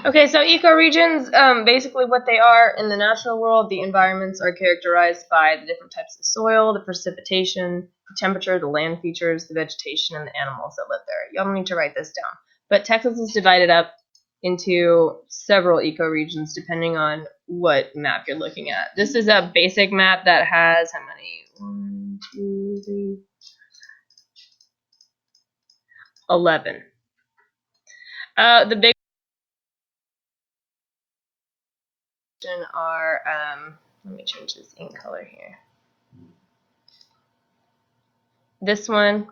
Okay, so ecoregions, basically what they are in the natural world, the environments are characterized by the different types of soil, the precipitation, the temperature, the land features, the vegetation, and the animals that live there. You don't need to write this down. But Texas is divided up into several ecoregions depending on what map you're looking at. This is a basic map that has how many? 1, 2, 3, 11. The big are, let me change this ink color here. This one,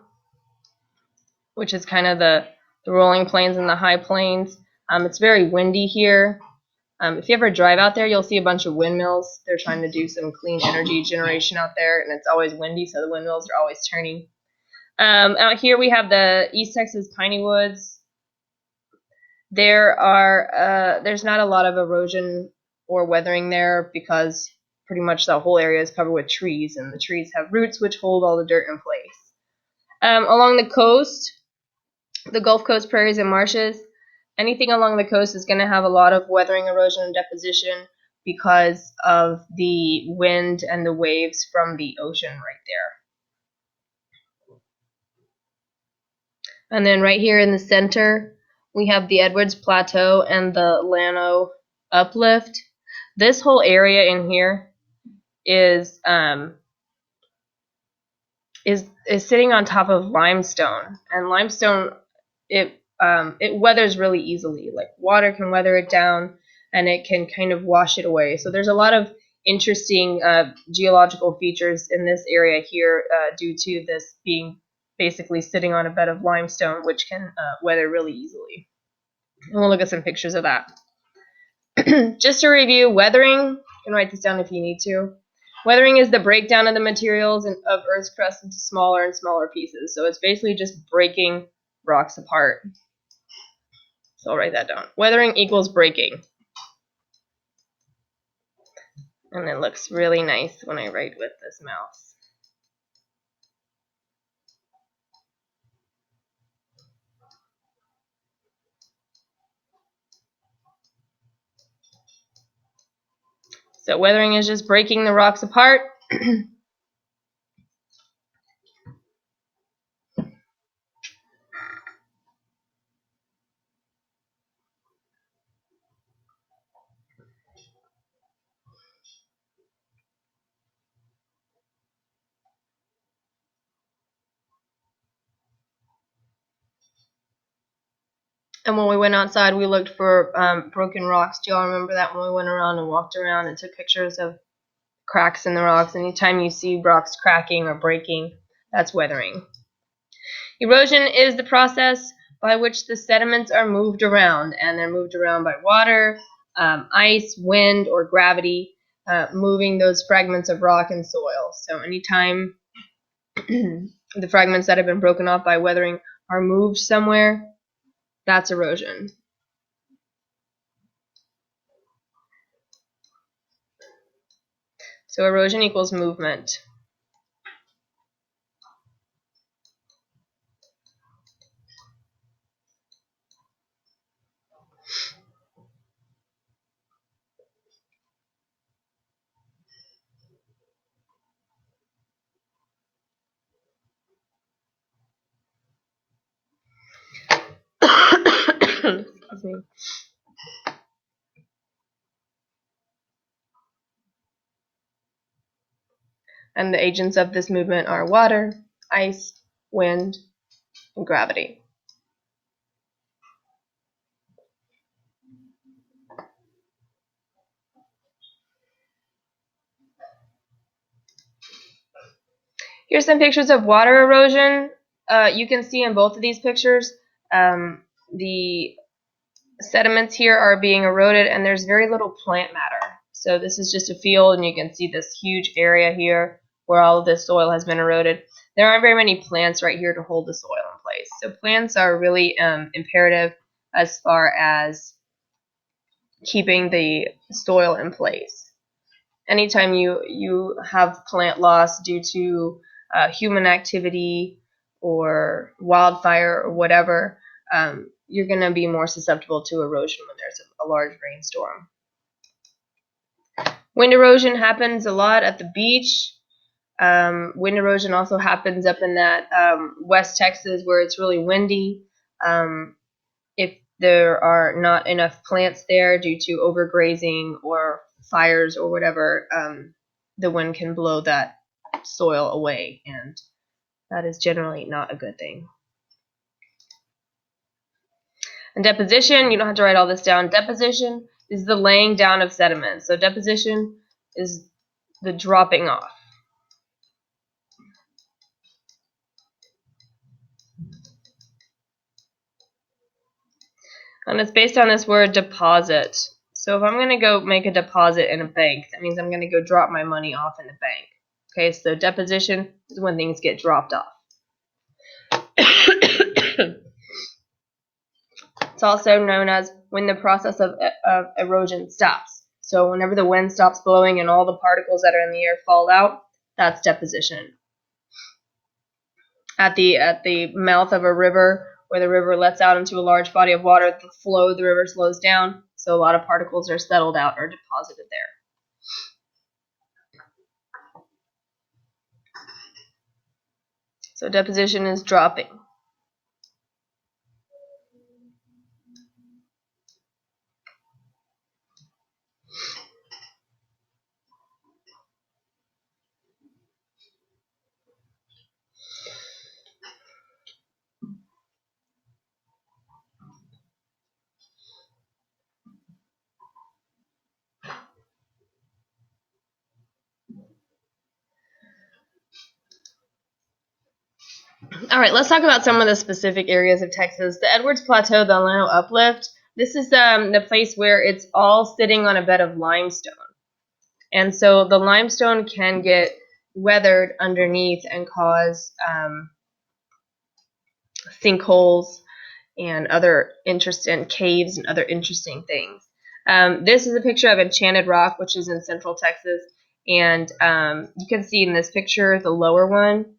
which is kind of the rolling plains and the high plains. It's very windy here. If you ever drive out there, you'll see a bunch of windmills. They're trying to do some clean energy generation out there, and it's always windy, so the windmills are always turning. Out here we have the East Texas piney woods. There's not a lot of erosion or weathering there because pretty much the whole area is covered with trees, and the trees have roots which hold all the dirt in place. Along the coast, the Gulf Coast prairies and marshes, anything along the coast is going to have a lot of weathering, erosion, and deposition because of the wind and the waves from the ocean right there. And then right here in the center, we have the Edwards Plateau and the Llano Uplift. This whole area in here is sitting on top of limestone, and limestone it weathers really easily. Like water can weather it down, and it can kind of wash it away. So there's a lot of interesting geological features in this area here due to this being basically sitting on a bed of limestone, which can weather really easily. And we'll look at some pictures of that. Just to review, weathering, you can write this down if you need to. Weathering is the breakdown of the materials of Earth's crust into smaller and smaller pieces. So it's basically just breaking rocks apart. So I'll write that down. Weathering equals breaking. And it looks really nice when I write with this mouse. So weathering is just breaking the rocks apart. And when we went outside, we looked for broken rocks. Do y'all remember that when we went around and walked around and took pictures of cracks in the rocks? Anytime you see rocks cracking or breaking, that's weathering. Erosion is the process by which the sediments are moved around, and they're moved around by water, ice, wind, or gravity, moving those fragments of rock and soil. So anytime the fragments that have been broken off by weathering are moved somewhere, that's erosion. So erosion equals movement. Excuse me. And the agents of this movement are water, ice, wind, and gravity. Here's some pictures of water erosion. You can see in both of these pictures the sediments here are being eroded, and there's very little plant matter. So this is just a field, and you can see this huge area here where all of this soil has been eroded. There aren't very many plants right here to hold the soil in place. So plants are really imperative as far as keeping the soil in place. Anytime you have plant loss due to human activity or wildfire or whatever, you're going to be more susceptible to erosion when there's a large rainstorm. Wind erosion happens a lot at the beach. Wind erosion also happens up in that West Texas where it's really windy. If there are not enough plants there due to overgrazing or fires or whatever, the wind can blow that soil away, and that is generally not a good thing. And deposition, you don't have to write all this down. Deposition is the laying down of sediment. So deposition is the dropping off. And it's based on this word deposit. So if I'm going to go make a deposit in a bank, that means I'm going to go drop my money off in the bank. Okay, so deposition is when things get dropped off. It's also known as when the process of erosion stops. So whenever the wind stops blowing and all the particles that are in the air fall out, that's deposition. At the mouth of a river, where the river lets out into a large body of water, the flow of the river slows down, so a lot of particles are settled out or deposited there. So deposition is dropping. All right, let's talk about some of the specific areas of Texas. The Edwards Plateau, the Llano Uplift, this is the place where it's all sitting on a bed of limestone. And so the limestone can get weathered underneath and cause sinkholes and other interesting caves and other interesting things. This is a picture of Enchanted Rock, which is in central Texas. And you can see in this picture, the lower one,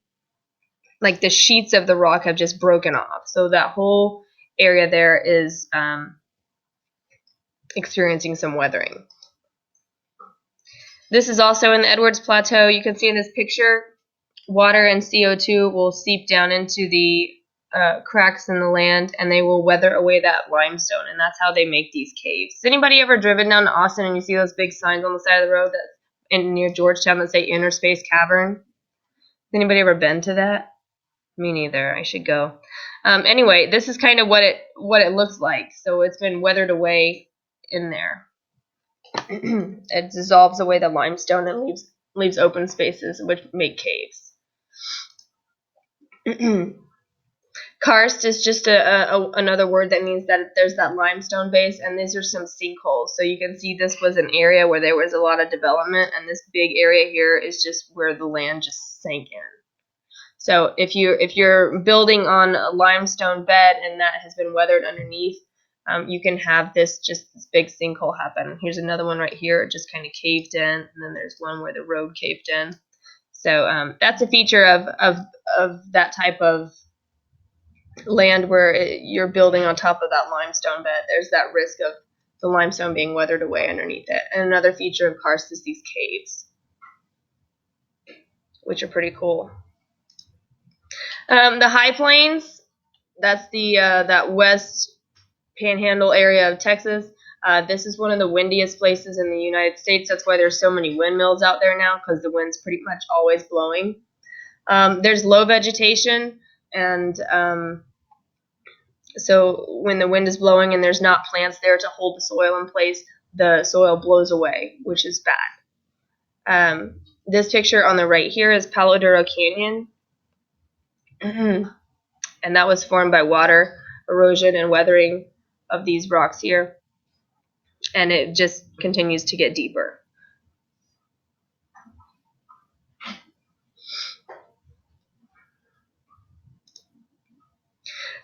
like the sheets of the rock have just broken off. So that whole area there is experiencing some weathering. This is also in the Edwards Plateau. You can see in this picture, water and CO2 will seep down into the cracks in the land, and they will weather away that limestone, and that's how they make these caves. Has anybody ever driven down to Austin and you see those big signs on the side of the road that near Georgetown that say Inner Space Cavern? Has anybody ever been to that? Me neither. I should go. Anyway, this is kind of what it looks like. So it's been weathered away in there. It dissolves away the limestone and leaves open spaces which make caves. Karst is just another word that means that there's that limestone base, and these are some sinkholes. So you can see this was an area where there was a lot of development, and this big area here is just where the land just sank in. So if you're building on a limestone bed and that has been weathered underneath, you can have this big sinkhole happen. Here's another one right here, it just kind of caved in, and then there's one where the road caved in. So that's a feature of that type of land where you're building on top of that limestone bed. There's that risk of the limestone being weathered away underneath it. And another feature of karst is these caves, which are pretty cool. The high plains, that's that west panhandle area of Texas. This is one of the windiest places in the United States. That's why there's so many windmills out there now, because the wind's pretty much always blowing. There's low vegetation, and so when the wind is blowing and there's not plants there to hold the soil in place, the soil blows away, which is bad. This picture on the right here is Palo Duro Canyon. And that was formed by water erosion and weathering of these rocks here, and it just continues to get deeper.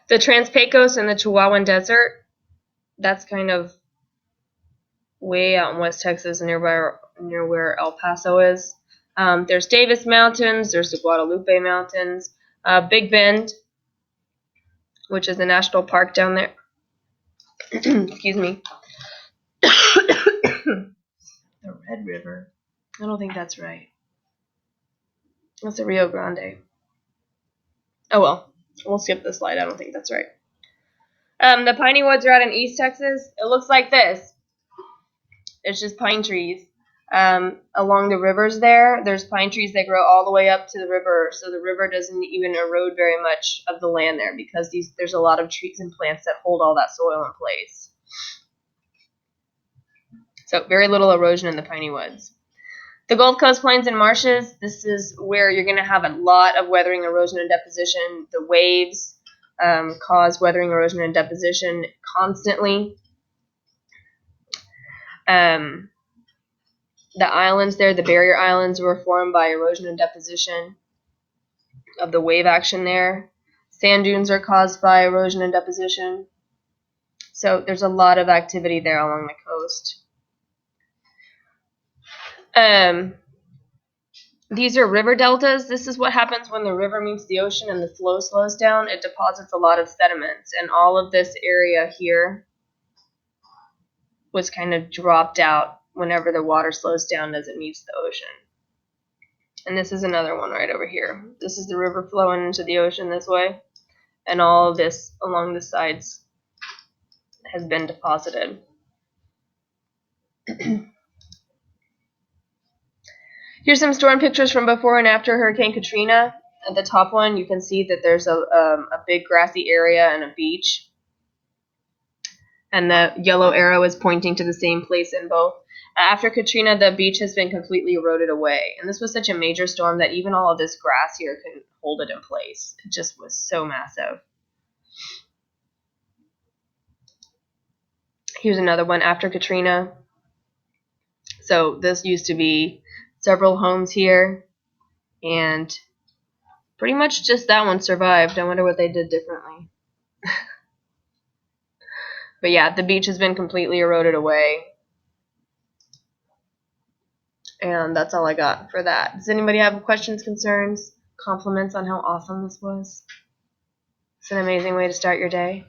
The Trans-Pecos and the Chihuahuan Desert, that's kind of way out in West Texas, near where El Paso is. There's Davis Mountains, there's the Guadalupe Mountains, Big Bend, which is a national park down there. Excuse me. The Red River. I don't think that's right. That's the Rio Grande. Oh well. We'll skip this slide. I don't think that's right. The piney woods are out in East Texas. It looks like this. It's just pine trees. Along the rivers there's pine trees that grow all the way up to the river, so the river doesn't even erode very much of the land there because there's a lot of trees and plants that hold all that soil in place. So very little erosion in the piney woods. The Gulf Coast plains and marshes, this is where you're going to have a lot of weathering, erosion, and deposition. The waves cause weathering, erosion, and deposition constantly. The islands there, the barrier islands, were formed by erosion and deposition of the wave action there. Sand dunes are caused by erosion and deposition. So there's a lot of activity there along the coast. These are river deltas. This is what happens when the river meets the ocean and the flow slows down. It deposits a lot of sediments, and all of this area here was kind of dropped out whenever the water slows down as it meets the ocean. And this is another one right over here. This is the river flowing into the ocean this way, and all of this along the sides has been deposited. Here's some storm pictures from before and after Hurricane Katrina. At the top one, you can see that there's a big grassy area and a beach. And the yellow arrow is pointing to the same place in both. After Katrina, the beach has been completely eroded away. And this was such a major storm that even all of this grass here couldn't hold it in place. It just was so massive. Here's another one after Katrina. So this used to be several homes here, and pretty much just that one survived. I wonder what they did differently. But yeah, the beach has been completely eroded away. And that's all I got for that. Does anybody have questions, concerns, compliments on how awesome this was? It's an amazing way to start your day.